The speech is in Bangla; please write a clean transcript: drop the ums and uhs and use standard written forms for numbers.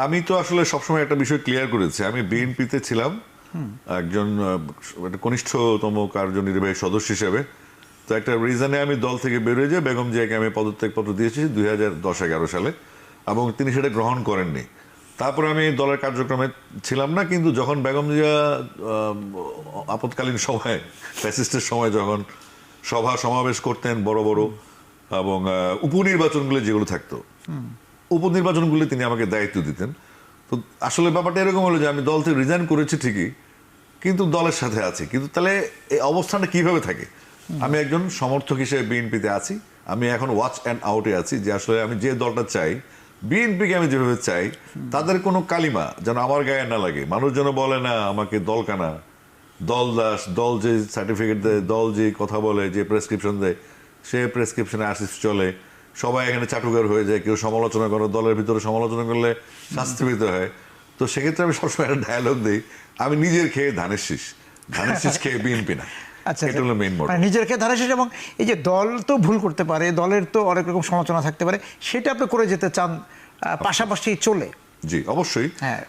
আমি তো আসলে সবসময় একটা বিষয় ক্লিয়ার করেছি, আমি বিএনপিতে ছিলাম একজন একটা কনিষ্ঠতম কার্যনির্বাহী সদস্য হিসেবে। তো একটা রিজনে আমি দল থেকে বেরোয় যাই, বেগম জিয়াকে আমি পদত্যাগপত্র দিয়েছি 2010-11 সালে, এবং তিনি সেটা গ্রহণ করেননি। তারপর আমি দলের কার্যক্রমে ছিলাম না, কিন্তু যখন বেগম জিয়া আপৎকালীন সময়, ফ্যাসিস্টের সময় যখন সভা সমাবেশ করতেন বড় বড়, এবং উপনির্বাচনগুলো যেগুলো থাকতো, উপনির্বাচনগুলো তিনি আমাকে দায়িত্ব দিতেন। তো আসলে ব্যাপারটা এরকম হলো যে আমি দল থেকে রিজাইন করেছি ঠিকই, কিন্তু দলের সাথে আছি। কিন্তু তাহলে এই অবস্থানটা কিভাবে থাকে? আমি একজন সমর্থক হিসেবে বিএনপিতে আছি, আমি এখন ওয়াচ অ্যান্ড আউটে আছি, যে আসলে আমি যে দলটা চাই, বিএনপিকে আমি যেভাবে চাই, তাদের কোনো কালিমা যেন আমার গায়ে না লাগে। মানুষ যেন বলে না আমাকে দলকানা, দল দাস, দল যে সার্টিফিকেট দেয়, দল যে কথা বলে, যে প্রেসক্রিপশন দেয়, সে প্রেসক্রিপশনে আসিস চলে, সবাই এখানে চাটুকার হয়ে যায়। কেউ সমালোচনা করে, দলের ভিতরে সমালোচনা করলে শাস্তি পেতে হয়। তো সেক্ষেত্রে আমি সবসময় একটা ডায়ালগ দিই, আমি নিজের খেয়ে ধানের শীষ, ধানের শীষ খেয়ে বিএনপি না। আচ্ছা, এটা হলো মেইন মোটিভ। নিজের খেয়ে ধারা শেষ। এবং এই যে দল তো ভুল করতে পারে, দলের তো অনেক রকম সমালোচনা থাকতে পারে, সেটা আপনি করে যেতে চান পাশাপাশি চলে। জি, অবশ্যই। হ্যাঁ।